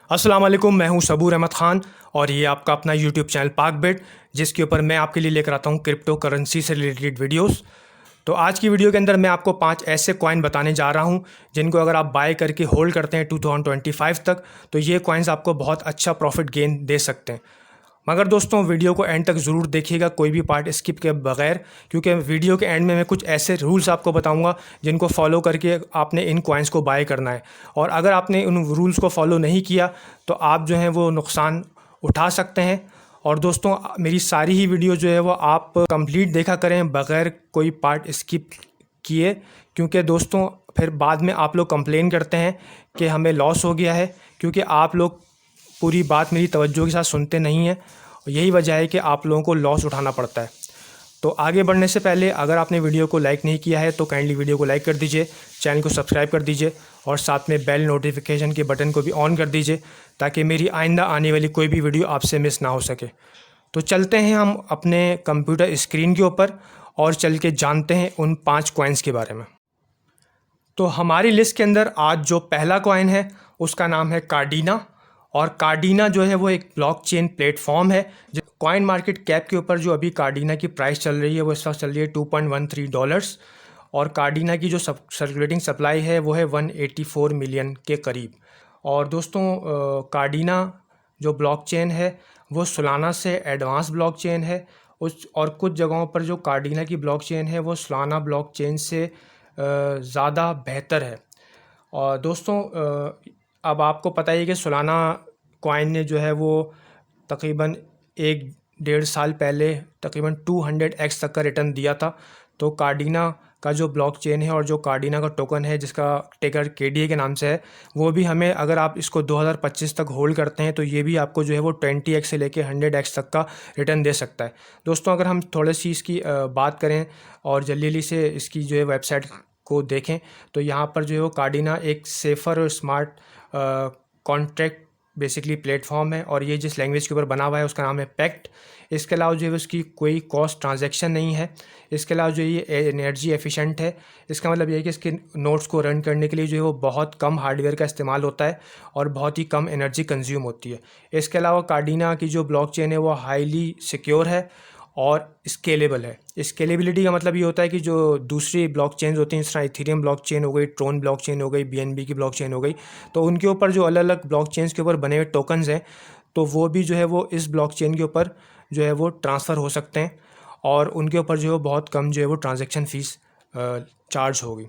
अस्सलाम वालेकुम, मैं हूं सबूर अहमद ख़ान और ये आपका अपना यूट्यूब चैनल पाक बेट, जिसके ऊपर मैं आपके लिए लेकर आता हूं क्रिप्टो करेंसी से रिलेटेड वीडियोस। तो आज की वीडियो के अंदर मैं आपको 5 ऐसे कॉइन बताने जा रहा हूं जिनको अगर आप बाय करके होल्ड करते हैं 2025 तक, तो ये कॉइन्स आपको बहुत अच्छा प्रॉफिट गेन दे सकते हैं। मगर दोस्तों, वीडियो को एंड तक ज़रूर देखिएगा, कोई भी पार्ट स्किप के बगैर, क्योंकि वीडियो के एंड में मैं कुछ ऐसे रूल्स आपको बताऊंगा जिनको फॉलो करके आपने इन कॉइन्स को बाय करना है। और अगर आपने उन रूल्स को फॉलो नहीं किया तो आप जो है वो नुकसान उठा सकते हैं। और दोस्तों, मेरी सारी ही वीडियो जो है वो आप कंप्लीट देखा करें बगैर कोई पार्ट स्किप किए, क्योंकि दोस्तों फिर बाद में आप लोग कंप्लेन करते हैं कि हमें लॉस हो गया है, क्योंकि आप लोग पूरी बात मेरी तवज्जो के साथ सुनते नहीं हैं। यही वजह है कि आप लोगों को लॉस उठाना पड़ता है। तो आगे बढ़ने से पहले अगर आपने वीडियो को लाइक नहीं किया है तो काइंडली वीडियो को लाइक कर दीजिए, चैनल को सब्सक्राइब कर दीजिए और साथ में बेल नोटिफिकेशन के बटन को भी ऑन कर दीजिए, ताकि मेरी आइंदा आने वाली कोई भी वीडियो आपसे मिस ना हो सके। तो चलते हैं हम अपने कंप्यूटर स्क्रीन के ऊपर और चल के जानते हैं उन 5 कॉइन्स के बारे में। तो हमारी लिस्ट के अंदर आज जो पहला कॉइन है उसका नाम है कार्डिना। और कार्डिना जो है वो एक ब्लॉकचेन प्लेटफॉर्म है। जो कॉइन मार्केट कैप के ऊपर जो अभी कार्डिना की प्राइस चल रही है वो इस वक्त चल रही है $2.13। और कार्डिना की जो सर्कुलेटिंग सप्लाई है वो है 184 मिलियन के करीब। और दोस्तों, कार्डिना जो ब्लॉकचेन है वो सोलाना से एडवांस ब्लॉकचेन है। और कुछ जगहों पर जो कार्डिना की ब्लॉकचेन है वो सोलाना ब्लॉकचेन से ज़्यादा बेहतर है। और दोस्तों, अब आपको पता ही है कि सोलाना कॉइन ने जो है वो तकरीबन 1-1.5 साल पहले तकरीबन 200x तक का रिटर्न दिया था। तो कार्डिना का जो ब्लॉकचेन है और जो कार्डिना का टोकन है जिसका टिकर KDA के नाम से है, वो भी हमें, अगर आप इसको 2025 तक होल्ड करते हैं तो ये भी आपको जो है वो 20x से लेके 100x तक का रिटर्न दे सकता है। दोस्तों, अगर हम थोड़ी सी इसकी बात करें और जल्दी से इसकी जो है वेबसाइट को देखें, तो यहाँ पर जो है वो कार्डिना एक सेफ़र और स्मार्ट कॉन्ट्रैक्ट बेसिकली प्लेटफॉर्म है। और ये जिस लैंग्वेज के ऊपर बना हुआ है उसका नाम है पैक्ट। इसके अलावा जो है उसकी कोई कॉस्ट ट्रांजैक्शन नहीं है। इसके अलावा जो ये एनर्जी एफिशिएंट है। इसका मतलब ये है कि इसके नोट्स को रन करने के लिए जो है वो बहुत कम हार्डवेयर का इस्तेमाल होता है और बहुत ही कम एनर्जी कंज्यूम होती है। इसके अलावा कार्डिना की जो ब्लॉकचेन है वो हाईली सिक्योर है और स्केलेबल है। स्केलेबिलिटी का मतलब ये होता है कि जो दूसरी ब्लॉकचेन्स होती हैं, जिस तरह इथेरियम ब्लॉकचेन हो गई, ट्रोन ब्लॉकचेन हो गई, BNB की ब्लॉकचेन हो गई, तो उनके ऊपर जो अलग अलग ब्लॉकचेन्स के ऊपर बने हुए टोकन्स हैं, तो वो भी जो है वो इस ब्लॉकचेन के ऊपर जो है वो ट्रांसफ़र हो सकते हैं और उनके ऊपर जो है बहुत कम जो है वो ट्रांजेक्शन फ़ीस चार्ज होगी।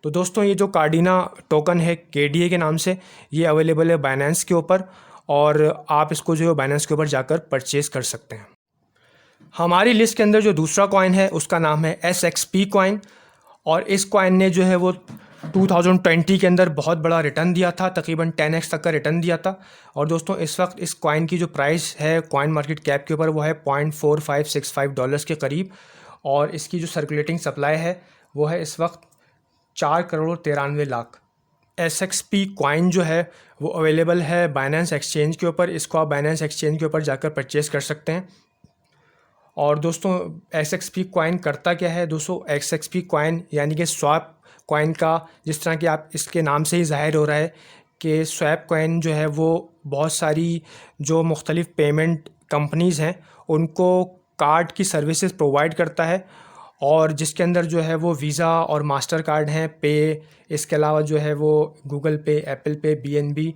तो दोस्तों, ये जो कार्डिना टोकन है KDA के नाम से, ये अवेलेबल है बाइनेंस के ऊपर और आप इसको जो है बाइनेंस के ऊपर जाकर परचेज़ कर सकते हैं। हमारी लिस्ट के अंदर जो दूसरा कॉइन है उसका नाम है SXP कॉइन। और इस कॉइन ने जो है वो 2020 के अंदर बहुत बड़ा रिटर्न दिया था, तकरीबन 10x तक का रिटर्न दिया था। और दोस्तों, इस वक्त इस कॉइन की जो प्राइस है कॉइन मार्केट कैप के ऊपर वो है $0.4565 के करीब। और इसकी जो सर्कुलेटिंग सप्लाई है वो है इस वक्त 4,93,00,000। SXP कॉइन जो है वो अवेलेबल है बाइनेंस एक्सचेंज के ऊपर। इसको आप बाइनेंस एक्सचेंज के ऊपर जाकर परचेज़ कर सकते हैं। और दोस्तों, SXP कॉइन करता क्या है? दोस्तों, SXP कॉइन यानी कि स्वैप कॉइन का, जिस तरह कि आप इसके नाम से ही ज़ाहिर हो रहा है कि स्वैप कॉइन जो है वो बहुत सारी जो मुख्तलिफ़ पेमेंट कंपनीज़ हैं उनको कार्ड की सर्विसेज प्रोवाइड करता है। और जिसके अंदर जो है वो वीज़ा और मास्टर कार्ड हैं, पे, इसके अलावा जो है वो गूगल पे, एप्पल पे, BNB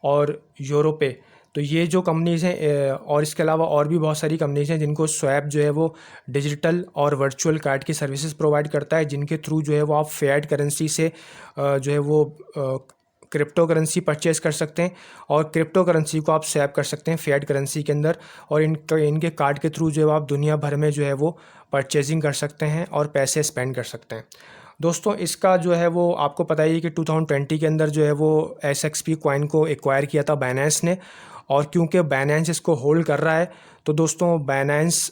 और यूरो पे। तो ये जो कंपनीज़ हैं और इसके अलावा और भी बहुत सारी कंपनीज़ हैं जिनको स्वैप जो है वो डिजिटल और वर्चुअल कार्ड की सर्विसेज प्रोवाइड करता है, जिनके थ्रू जो है वो आप फ़िएट करेंसी से जो है वो क्रिप्टो करेंसी परचेज़ कर सकते हैं और क्रिप्टो करेंसी को आप स्वैप कर सकते हैं फ़िएट करेंसी के अंदर। और इनके कार्ड के थ्रू जो है आप दुनिया भर में जो है वो परचेजिंग कर सकते हैं और पैसे स्पेंड कर सकते हैं। दोस्तों, इसका जो है वो आपको पता ही है कि 2020 के अंदर जो है वो SXP कॉइन को एक्वायर किया था बाइनेंस ने। और क्योंकि बाइनेंस इसको होल्ड कर रहा है, तो दोस्तों बाइनेंस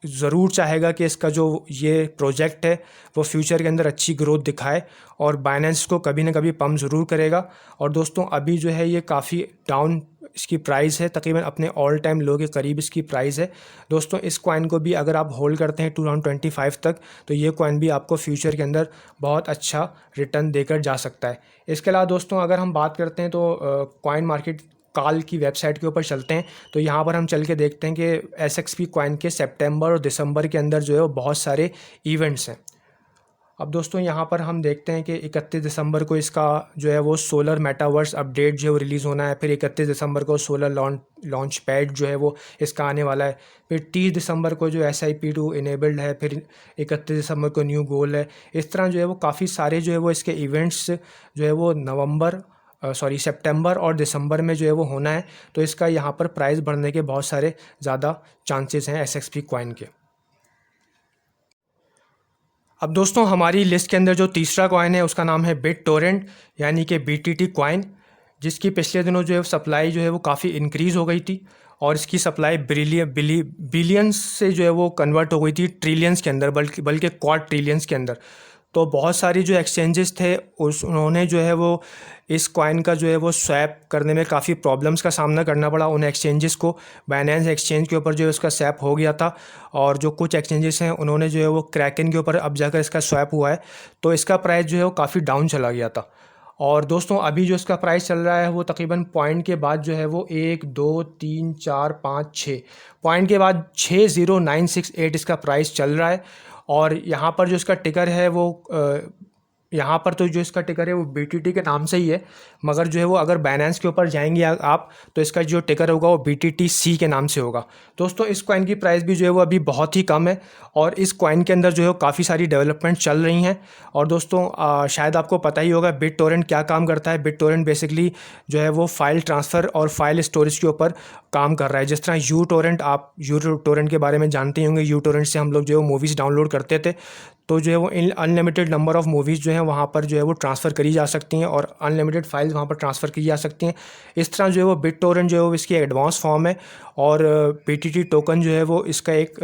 ज़रूर चाहेगा कि इसका जो ये प्रोजेक्ट है वो फ्यूचर के अंदर अच्छी ग्रोथ दिखाए और बाइनेंस को कभी ना कभी पम्प ज़रूर करेगा। और दोस्तों, अभी जो है ये काफ़ी डाउन इसकी प्राइस है, तकरीबन अपने ऑल टाइम लो के करीब इसकी प्राइस है। दोस्तों, इस कॉइन को भी अगर आप होल्ड करते हैं 2025 तक, तो ये कॉइन भी आपको फ्यूचर के अंदर बहुत अच्छा रिटर्न देकर जा सकता है। इसके अलावा दोस्तों, अगर हम बात करते हैं तो कॉइन मार्केट काल की वेबसाइट के ऊपर चलते हैं तो यहाँ पर हम चल के देखते हैं कि SXP कॉइन के सितंबर और दिसंबर के अंदर जो है वो बहुत सारे इवेंट्स हैं। अब दोस्तों यहाँ पर हम देखते हैं कि 31 दिसंबर को इसका जो है वो सोलर मेटावर्स अपडेट जो है वो रिलीज़ होना है। फिर 31 दिसंबर को सोलर लॉन्च पैड जो है वो इसका आने वाला है। फिर 30 दिसंबर को जो SIP2 इनेबल्ड है। फिर 31 दिसंबर को न्यू गोल है। इस तरह जो है वो काफ़ी सारे जो है वो इसके इवेंट्स जो है वो सितंबर और दिसंबर में जो है वो होना है। तो इसका यहाँ पर प्राइस बढ़ने के बहुत सारे ज़्यादा चांसेस हैं SXP कॉइन के। अब दोस्तों हमारी लिस्ट के अंदर जो तीसरा कॉइन है उसका नाम है BitTorrent यानी कि BTT कॉइन, जिसकी पिछले दिनों जो है सप्लाई जो है वो काफ़ी इंक्रीज़ हो गई थी और इसकी सप्लाई बिलियंस से जो है वो कन्वर्ट हो गई थी ट्रिलियंस के अंदर, बल्कि क्वाड ट्रिलियंस के अंदर। तो बहुत सारी जो एक्सचेंजेस थे उन्होंने जो है वो इस कॉइन का जो है वो स्वैप करने में काफ़ी प्रॉब्लम्स का सामना करना पड़ा उन एक्सचेंजेस को। बाइनेंस एक्सचेंज के ऊपर जो है उसका स्वैप हो गया था और जो कुछ एक्सचेंजेस हैं उन्होंने जो है वो क्रैकन के ऊपर अब जाकर इसका स्वैप हुआ है। तो इसका प्राइस जो है वो काफ़ी डाउन चला गया था। और दोस्तों अभी जो इसका प्राइस चल रहा है वो तकरीबन पॉइंट के बाद जो है वो 1 2 3 4 5 6 पॉइंट के बाद 60968 इसका प्राइस चल रहा है। और यहाँ पर जो इसका टिकर है वो यहाँ पर तो जो इसका टिकर है वो BTT के नाम से ही है, मगर जो है वो अगर बाइनेंस के ऊपर जाएंगे आप तो इसका जो टिकर होगा वो BTTC के नाम से होगा। दोस्तों इस कॉइन की प्राइस भी जो है वो अभी बहुत ही कम है और इस कॉइन के अंदर जो है काफ़ी सारी डेवलपमेंट चल रही हैं। और दोस्तों शायद आपको पता ही होगा BitTorrent क्या काम करता है। BitTorrent बेसिकली जो है वो फाइल ट्रांसफ़र और फाइल स्टोरेज के ऊपर काम कर रहा है। जिस तरह uTorrent, आप uTorrent के बारे में जानते ही होंगे। uTorrent से हम लोग जो है मूवीज़ डाउनलोड करते थे, तो जो है वो अनलिमिटेड नंबर ऑफ़ मूवीज़ जो हैं वहाँ पर जो है वो ट्रांसफ़र करी जा सकती हैं और अनलिमिटेड फाइल्स वहाँ पर ट्रांसफ़र की जा सकती हैं। इस तरह जो है वो BitTorrent जो है वो इसकी एडवांस फॉर्म है और BTT टोकन जो है वो इसका एक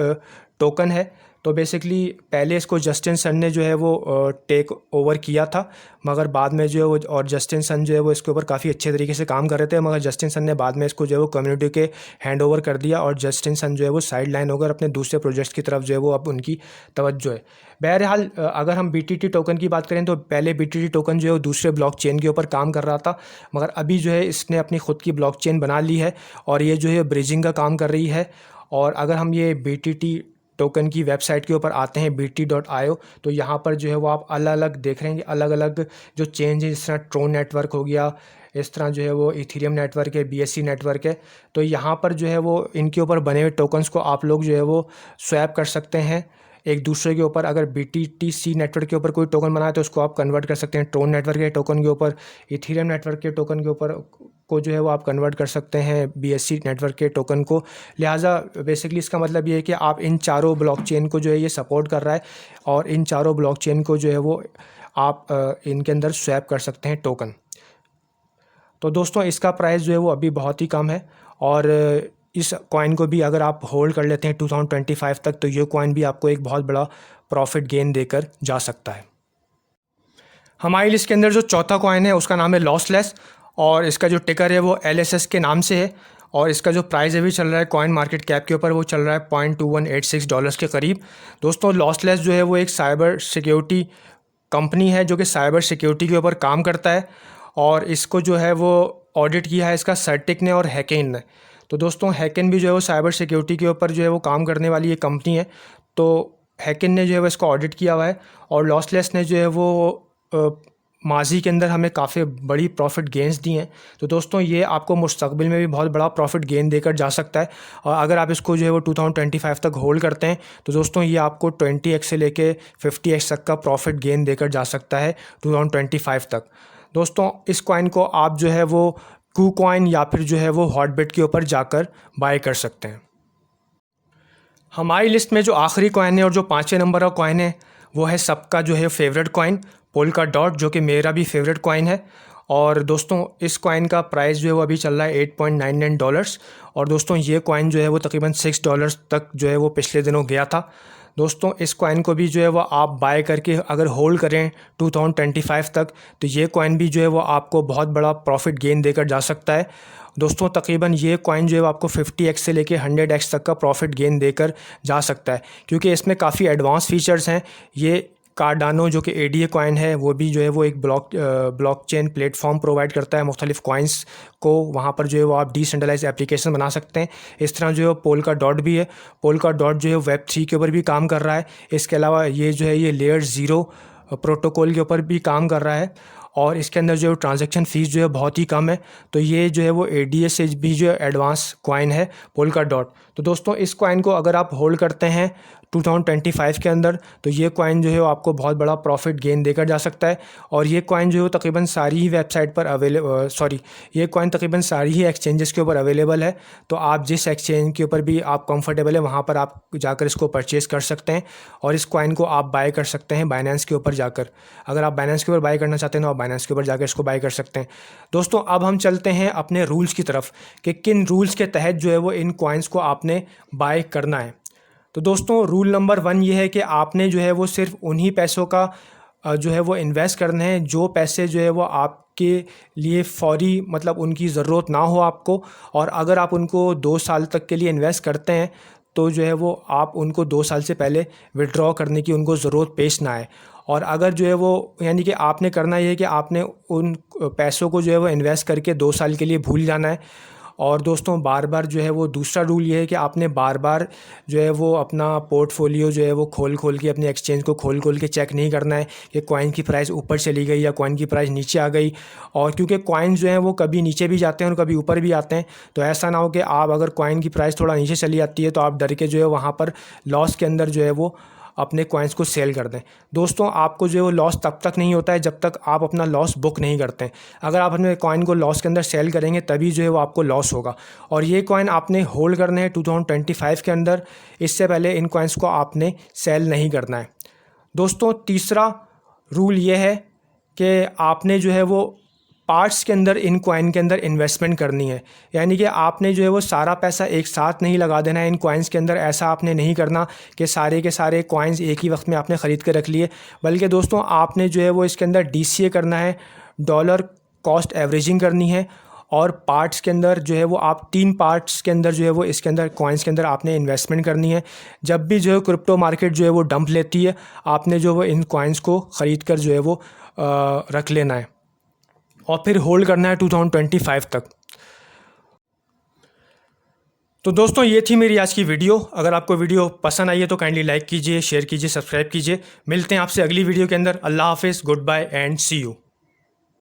टोकन है। तो बेसिकली पहले इसको जस्टिन सन ने जो है वो टेक ओवर किया था, मगर बाद में जो है वो और जस्टिन सन जो है वो इसके ऊपर काफ़ी अच्छे तरीके से काम कर रहे थे, मगर जस्टिन सन ने बाद में इसको जो है वो कम्युनिटी के हैंड ओवर कर दिया और जस्टिन सन जो है वो साइड लाइन होकर अपने दूसरे प्रोजेक्ट्स की तरफ जो है वो अब उनकी तवज्जो है। बहरहाल अगर हम BTT टोकन की बात करें तो पहले BTT टोकन जो है वो दूसरे ब्लॉकचेन के ऊपर काम कर रहा था, मगर अभी जो है इसने अपनी ख़ुद की ब्लॉकचेन बना ली है और ये जो है ब्रिजिंग का काम कर रही है। और अगर हम ये BTT टोकन की वेबसाइट के ऊपर आते हैं BT.io, तो यहाँ पर जो है वो आप अलग अलग देख रहे हैं कि अलग अलग जो चेंज है, जिस तरह ट्रोन नेटवर्क हो गया, इस तरह जो है वो इथेरियम नेटवर्क है, BSC नेटवर्क है। तो यहाँ पर जो है वो इनके ऊपर बने हुए टोकन्स को आप लोग जो है वो स्वैप कर सकते हैं एक दूसरे के ऊपर। अगर BTTC नेटवर्क के ऊपर कोई टोकन बनाए तो उसको आप कन्वर्ट कर सकते हैं ट्रोन नेटवर्क के टोकन के ऊपर, इथेरियम नेटवर्क के टोकन के ऊपर को जो है वो आप कन्वर्ट कर सकते हैं BSC नेटवर्क के टोकन को। लिहाजा बेसिकली इसका मतलब ये है कि आप इन चारों ब्लॉकचेन को जो है ये सपोर्ट कर रहा है और इन चारों ब्लॉकचेन को जो है वो आप इनके अंदर स्वैप कर सकते हैं टोकन। तो दोस्तों इसका प्राइस जो है वो अभी बहुत ही कम है और इस कॉइन को भी अगर आप होल्ड कर लेते हैं 2025 तक तो ये कॉइन भी आपको एक बहुत बड़ा प्रॉफिट गेन देकर जा सकता है। हमारी लिस्ट के अंदर जो चौथा कॉइन है उसका नाम है लॉसलेस और इसका जो टिकर है वो LSS के नाम से है और इसका जो प्राइस अभी चल रहा है कॉइन मार्केट कैप के ऊपर वो चल रहा है $0.2186 के करीब। दोस्तों लॉसलेस जो है वो एक साइबर सिक्योरिटी कंपनी है जो कि साइबर सिक्योरिटी के ऊपर काम करता है और इसको जो है वो ऑडिट किया है इसका सर्टिक ने और हैकेन ने। तो दोस्तों हैकेन भी जो है वो साइबर सिक्योरिटी के ऊपर जो है वो काम करने वाली एक कंपनी है। तो हैकेन ने जो है वो इसको ऑडिट किया हुआ है और लॉसलेस ने जो है वो माजी के अंदर हमें काफ़ी बड़ी प्रॉफिट गेंस दी हैं। तो दोस्तों ये आपको मुस्तकबिल में भी बहुत बड़ा प्रॉफिट गेन देकर जा सकता है और अगर आप इसको जो है वो 2025 तक होल्ड करते हैं तो दोस्तों ये आपको 20x से लेके 50x तक का प्रॉफिट गेन देकर जा सकता है 2025 तक। दोस्तों इस कॉइन को आप जो है वो KuCoin या फिर जो है वो हॉटबिट के ऊपर जाकर बाय कर सकते हैं। हमारी लिस्ट में जो आखिरी कॉइन है और जो 5वें नंबर का कॉइन है वो है सबका जो है फेवरेट कॉइन Polkadot, जो कि मेरा भी फेवरेट कॉइन है। और दोस्तों इस कॉइन का प्राइस जो है वो अभी चल रहा है $8.99 और दोस्तों ये कॉइन जो है वो तकरीबन $6 तक जो है वो पिछले दिनों गया था। दोस्तों इस कॉइन को भी जो है वो आप बाय करके अगर होल्ड करें 2025 तक तो ये कॉइन भी जो है वो आपको बहुत बड़ा प्रॉफिट गेन देकर जा सकता है। दोस्तों तकरीबन ये कॉइन जो है वो आपको 50x से लेके 100x तक का प्रॉफिट गेन देकर जा सकता है क्योंकि इसमें काफ़ी एडवांस फीचर्स हैं। ये कार्डानो जो कि ADA कॉइन है, वो भी जो है वो एक ब्लॉकचेन प्लेटफॉर्म प्रोवाइड करता है मुख्तलिफ कॉइन्स को। वहाँ पर जो है वो आप डिसेंट्रलाइज एप्लीकेशन बना सकते हैं। इस तरह जो है पोल्का डॉट भी है। पोल्का डॉट जो है Web3 के ऊपर भी काम कर रहा है। इसके अलावा ये जो है ये लेयर 0 प्रोटोकॉल के ऊपर भी काम कर रहा है और इसके अंदर जो ट्रांजैक्शन फ़ीस जो है बहुत ही कम है। तो ये जो है वो ADA से भी जो एडवांस कॉइन है पोल्का डॉट। तो दोस्तों इस कॉइन को अगर आप होल्ड करते हैं 2025 के अंदर, तो ये कॉइन जो है वो आपको बहुत बड़ा प्रॉफिट गेन देकर जा सकता है। और ये कॉइन जो है तकरीबन सारी ही वेबसाइट पर ये कॉइन तकरीबन सारी ही एक्सचेंजेस के ऊपर अवेलेबल है। तो आप जिस एक्सचेंज के ऊपर भी आप कंफर्टेबल है वहाँ पर आप जाकर इसको परचेज़ कर सकते हैं और इस कॉइन को आप बाय कर सकते हैं बाइनेंस के ऊपर जाकर। अगर आप बाइनेंस के ऊपर बाय करना चाहते हैं तो आप बाइनेंस के ऊपर जाकर इसको बाय कर सकते हैं। दोस्तों अब हम चलते हैं अपने रूल्स की तरफ कि किन रूल्स के तहत जो है वो इन कॉइन्स को आपने बाय करना है। तो दोस्तों रूल नंबर 1 ये है कि आपने जो है वो सिर्फ उन्हीं पैसों का जो है वो इन्वेस्ट करने हैं जो पैसे जो है वो आपके लिए फौरी मतलब उनकी ज़रूरत ना हो आपको। और अगर आप उनको 2 साल तक के लिए इन्वेस्ट करते हैं तो जो है वो आप उनको 2 साल से पहले विड्रॉ करने की उनको ज़रूरत पेश ना आए। और अगर जो है वो यानी कि आपने करना ये है कि आपने उन पैसों को जो है वो इन्वेस्ट करके 2 साल के लिए भूल जाना है। और दोस्तों बार बार जो है वो दूसरा रूल ये है कि आपने बार बार जो है वो अपना पोर्टफोलियो जो है वो खोल के अपने एक्सचेंज को खोल के चेक नहीं करना है कि कॉइन की प्राइस ऊपर चली गई या कॉइन की प्राइस नीचे आ गई। और क्योंकि कॉइन जो हैं वो कभी नीचे भी जाते हैं और कभी ऊपर भी आते हैं, तो ऐसा ना हो कि आप अगर कॉइन की प्राइस थोड़ा नीचे चली जाती है तो आप डर के जो है वहाँ पर लॉस के अंदर जो है वो अपने कॉइन्स को सेल कर दें। दोस्तों आपको जो है वो लॉस तब तक नहीं होता है जब तक आप अपना लॉस बुक नहीं करते हैं। अगर आप अपने कॉइन को लॉस के अंदर सेल करेंगे तभी जो है वो आपको लॉस होगा। और ये कॉइन आपने होल्ड करने हैं 2025 के अंदर, इससे पहले इन कॉइन्स को आपने सेल नहीं करना है। दोस्तों तीसरा रूल ये है कि आपने जो है वो पार्ट्स के अंदर इन कॉइन के अंदर इन्वेस्टमेंट करनी है। यानी कि आपने जो है वो सारा पैसा एक साथ नहीं लगा देना है इन कॉइन्स के अंदर। ऐसा आपने नहीं करना कि सारे के सारे कॉइन्स एक ही वक्त में आपने ख़रीद कर रख लिए, बल्कि दोस्तों आपने जो है वो इसके अंदर DCA करना है, डॉलर कॉस्ट एवरेजिंग करनी है। और पार्ट्स के अंदर जो है वो आप 3 पार्ट्स के अंदर जो है वो इसके अंदर कॉइन्स के अंदर आपने इन्वेस्टमेंट करनी है। जब भी जो है क्रिप्टो मार्केट जो है वो डंप लेती है, आपने जो वो इन कॉइन्स को ख़रीद कर जो है वो रख लेना है और फिर होल्ड करना है 2025 तक। तो दोस्तों ये थी मेरी आज की वीडियो। अगर आपको वीडियो पसंद आई है तो काइंडली लाइक कीजिए, शेयर कीजिए, सब्सक्राइब कीजिए। मिलते हैं आपसे अगली वीडियो के अंदर। अल्लाह हाफिज़, goodbye and see you.